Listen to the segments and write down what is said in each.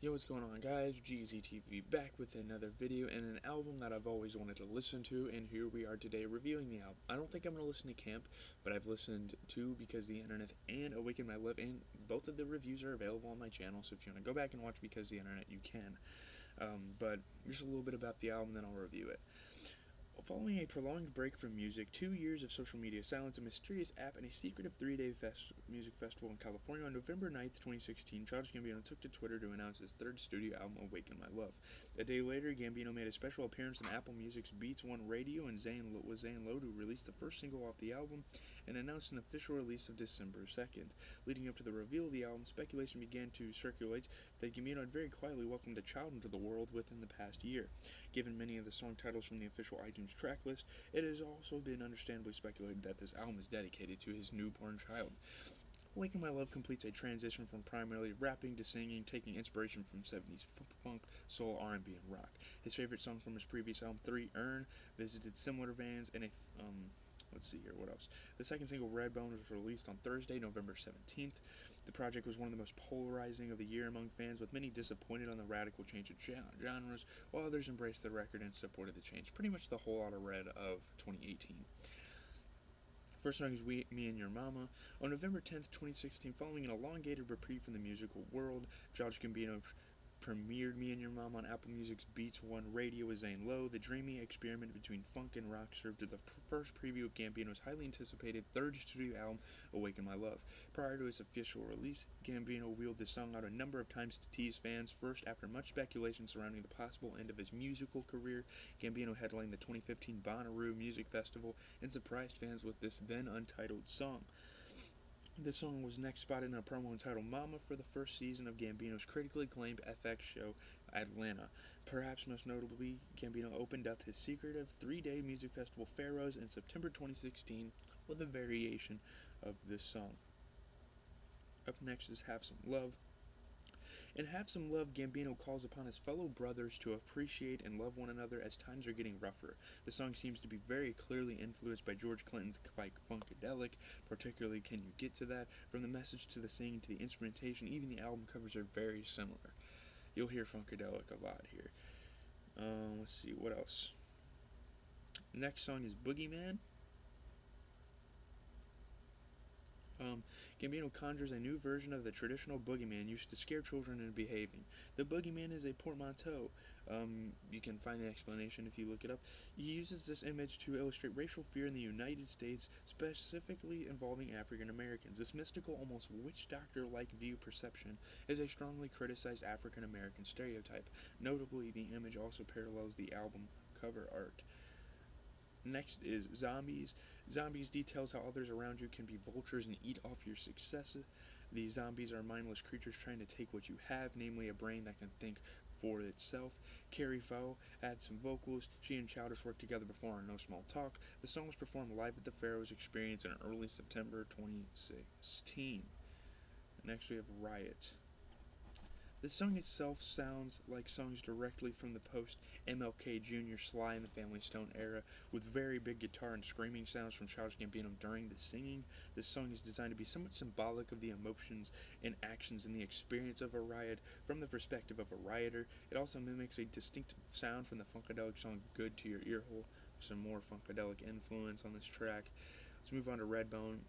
Yo, what's going on, guys? GZTV back with another video and an album that I've always wanted to listen to, and here we are today reviewing the album. I don't think I'm going to listen to Camp, but I've listened to Because the Internet and Awaken My Love, and both of the reviews are available on my channel, so if you want to go back and watch Because the Internet, you can. But just a little bit about the album, then I'll review it. Following a prolonged break from music, 2 years of social media silence, a mysterious app, and a secretive three-day music festival in California, on November 9th, 2016, Childish Gambino took to Twitter to announce his third studio album, Awaken My Love. A day later, Gambino made a special appearance on Apple Music's Beats One Radio and Zane Lowe to release the first single off the album and announced an official release of December 2nd. Leading up to the reveal of the album, speculation began to circulate that Gambino had very quietly welcomed a child into the world within the past year. Given many of the song titles from the official iTunes track list, it has also been understandably speculated that this album is dedicated to his newborn child. Awaken My Love completes a transition from primarily rapping to singing, taking inspiration from 70s funk, soul, R&B, and rock. His favorite song from his previous album, 3 Earn, visited similar vans, and let's see here, what else? The second single, Redbone, was released on Thursday, November 17th. The project was one of the most polarizing of the year among fans, with many disappointed on the radical change of genres, while others embraced the record and supported the change. Pretty much the whole lot of red of 2018. First song is Me and Your Mama. On November 10th, 2016, following an elongated reprieve from the musical world, Childish Gambino premiered Me and Your Mama on Apple Music's Beats One Radio with Zane Lowe. The dreamy experiment between funk and rock served as the first preview of Gambino's highly anticipated third studio album, Awaken My Love. Prior to its official release, Gambino wheeled the song out a number of times to tease fans. First, after much speculation surrounding the possible end of his musical career, Gambino headlined the 2015 Bonnaroo Music Festival and surprised fans with this then untitled song. This song was next spotted in a promo entitled Mama for the first season of Gambino's critically acclaimed FX show, Atlanta. Perhaps most notably, Gambino opened up his secretive 3-day music festival Pharaohs in September 2016 with a variation of this song. Up next is Have Some Love. In Have Some Love, Gambino calls upon his fellow brothers to appreciate and love one another as times are getting rougher. The song seems to be very clearly influenced by George Clinton's Funkadelic, particularly Can You Get to That? From the message to the singing to the instrumentation, even the album covers are very similar. You'll hear Funkadelic a lot here. Let's see, what else? Next song is Boogeyman. Gambino conjures a new version of the traditional boogeyman used to scare children into behaving. The boogeyman is a portmanteau. You can find the explanation if you look it up. He uses this image to illustrate racial fear in the United States, specifically involving African Americans. This mystical, almost witch doctor-like view perception is a strongly criticized African American stereotype. Notably, the image also parallels the album cover art. Next is Zombies. Zombies details how others around you can be vultures and eat off your successes. These zombies are mindless creatures trying to take what you have, namely a brain that can think for itself. Carrie Foe adds some vocals. She and Childish worked together before on No Small Talk. The song was performed live at the Pharaohs Experience in early September 2016. Next we have Riot. The song itself sounds like songs directly from the post-MLK Jr. Sly and the Family Stone era, with very big guitar and screaming sounds from Childish Gambino during the singing. This song is designed to be somewhat symbolic of the emotions and actions and the experience of a riot from the perspective of a rioter. It also mimics a distinct sound from the Funkadelic song Good to Your Earhole. Some more Funkadelic influence on this track. Let's move on to Redbone.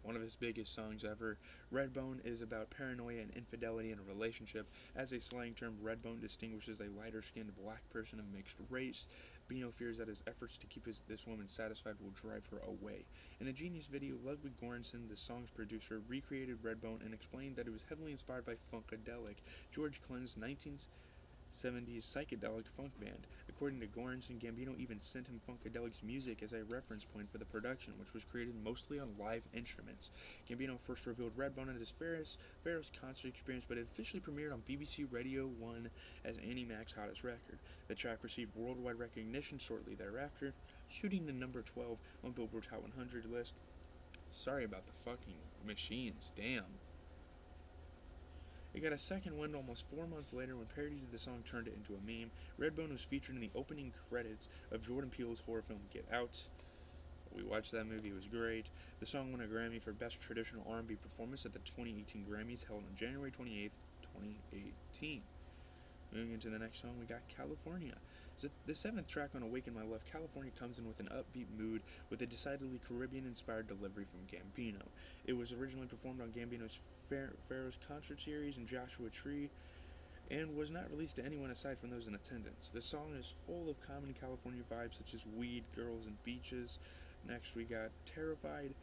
One of his biggest songs ever. Redbone is about paranoia and infidelity in a relationship. As a slang term, Redbone distinguishes a lighter-skinned black person of mixed race. Bino fears that his efforts to keep this woman satisfied will drive her away. In a Genius video, Ludwig Göransson, the song's producer, recreated Redbone and explained that it was heavily inspired by Funkadelic, George Clinton's 1970s psychedelic funk band. According to Göransson, Gambino even sent him Funkadelic's music as a reference point for the production, which was created mostly on live instruments. Gambino first revealed Redbone at his Pharaohs concert experience, but it officially premiered on BBC Radio 1 as Annie Mac's hottest record. The track received worldwide recognition shortly thereafter, shooting the number 12 on Billboard's Hot 100 list. Sorry about the fucking machines, damn. It got a second wind almost 4 months later when parodies of the song turned it into a meme. Redbone was featured in the opening credits of Jordan Peele's horror film Get Out. We watched that movie, it was great. The song won a Grammy for Best Traditional R&B Performance at the 2018 Grammys held on January 28th, 2018. Moving into the next song, we got California. So the seventh track on Awaken My Love, California comes in with an upbeat mood with a decidedly Caribbean-inspired delivery from Gambino. It was originally performed on Gambino's Pharaoh's concert series in Joshua Tree and was not released to anyone aside from those in attendance. The song is full of common California vibes such as weed, girls, and beaches. Next, we got Terrified.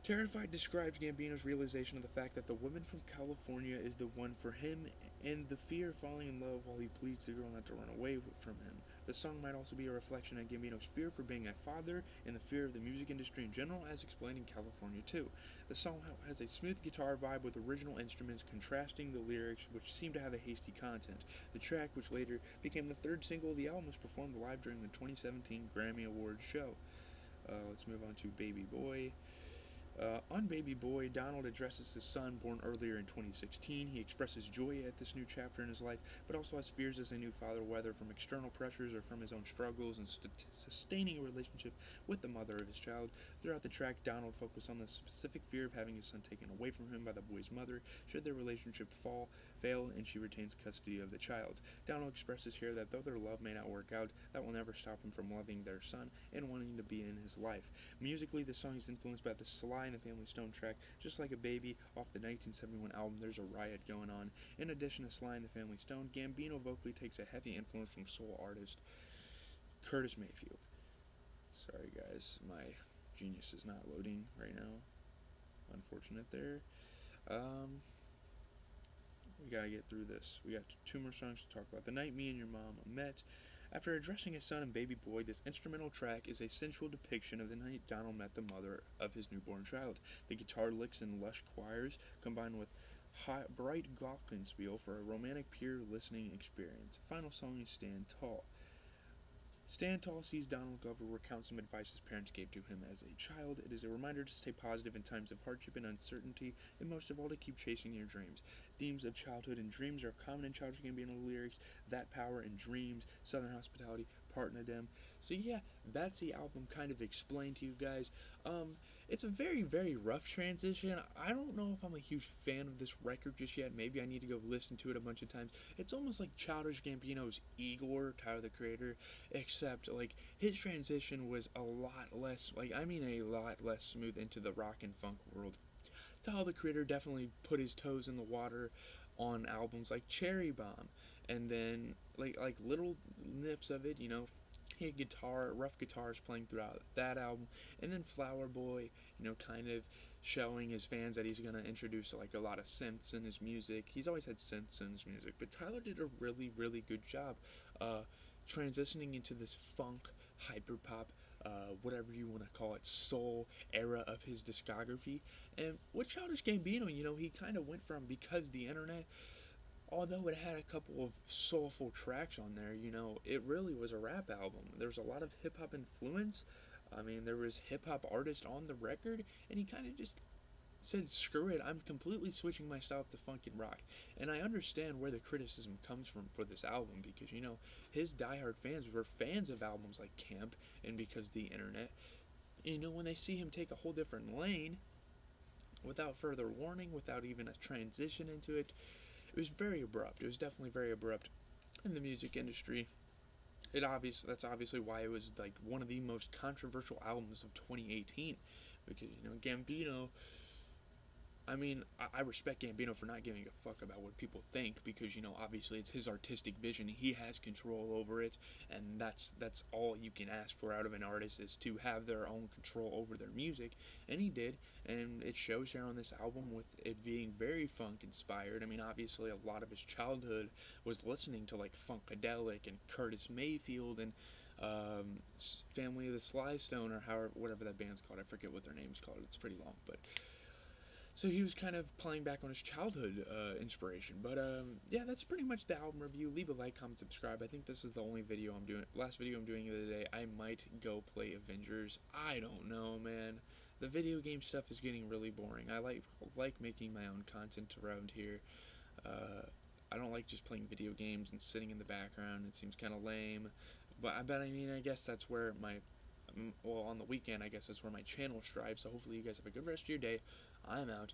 Terrified describes Gambino's realization of the fact that the woman from California is the one for him and the fear of falling in love while he pleads the girl not to run away from him. The song might also be a reflection on Gambino's fear for being a father and the fear of the music industry in general, as explained in California too. The song has a smooth guitar vibe with original instruments contrasting the lyrics, which seem to have a hasty content. The track, which later became the third single of the album, was performed live during the 2017 Grammy Awards show. Let's move on to Baby Boy. On Baby Boy, Donald addresses his son, born earlier in 2016. He expresses joy at this new chapter in his life, but also has fears as a new father, whether from external pressures or from his own struggles in sustaining a relationship with the mother of his child. Throughout the track, Donald focuses on the specific fear of having his son taken away from him by the boy's mother, should their relationship fail, and she retains custody of the child. Donald expresses here that though their love may not work out, that will never stop him from loving their son and wanting to be in his life. Musically, the song is influenced by the Sly and the Family Stone track, Just Like a Baby, off the 1971 album There's a Riot Going On. In addition to Sly and the Family Stone, Gambino vocally takes a heavy influence from soul artist Curtis Mayfield. Sorry guys, my Genius is not loading right now. Unfortunate there. We gotta get through this. We got two more songs to talk about. The Night Me and Your Mom Met. After addressing his son and baby boy, this instrumental track is a sensual depiction of the night Donald met the mother of his newborn child. The guitar licks and lush choirs combine with bright glockenspiel for a romantic, pure listening experience. The final song is Stand Tall. Stand Tall sees Donald Glover recount some advice his parents gave to him as a child. It is a reminder to stay positive in times of hardship and uncertainty, and most of all to keep chasing your dreams. Themes of childhood and dreams are common in Childish Gambino lyrics, That Power and Dreams, Southern Hospitality, Partner Dem. So yeah, that's the album kind of explained to you guys. It's a very, very rough transition. I don't know if I'm a huge fan of this record just yet. Maybe I need to go listen to it a bunch of times. It's almost like Childish Gambino's Igor, Tyler the Creator, except like his transition was a lot less, a lot less smooth into the rock and funk world. Tyler the Creator definitely put his toes in the water on albums like Cherry Bomb, and then like little nips of it, he had rough guitars playing throughout that album, and then Flower Boy, kind of showing his fans that he's gonna introduce like a lot of synths in his music. He's always had synths in his music, but Tyler did a really, really good job transitioning into this funk, hyper pop, whatever you want to call it, soul era of his discography. And with Childish Gambino, he kind of went from Because the Internet, although it had a couple of soulful tracks on there, it really was a rap album. There's a lot of hip hop influence. I mean, there was hip hop artists on the record, and he kind of just said, screw it, I'm completely switching my style to funk and rock. And I understand where the criticism comes from for this album because, his diehard fans were fans of albums like Camp and Because the Internet. And, when they see him take a whole different lane without further warning, without even a transition into it, it was very abrupt. It was definitely very abrupt in the music industry. That's obviously why it was like one of the most controversial albums of 2018 because Gambino, I respect Gambino for not giving a fuck about what people think because obviously it's his artistic vision. He has control over it, and that's all you can ask for out of an artist is to have their own control over their music, and he did, and it shows here on this album with it being very funk inspired. Obviously a lot of his childhood was listening to like Funkadelic and Curtis Mayfield and Family of the Sly Stone or whatever that band's called. I forget what their name's called. It's pretty long, but so he was kind of playing back on his childhood inspiration. But yeah, that's pretty much the album review. Leave a like, comment, subscribe. I think this is the only video I'm doing. Last video I'm doing of the day. I might go play Avengers. I don't know, man. The video game stuff is getting really boring. I like making my own content around here. I don't like just playing video games and sitting in the background. It seems kind of lame. But I guess that's where on the weekend, I guess that's where my channel strives. So hopefully you guys have a good rest of your day. I'm out.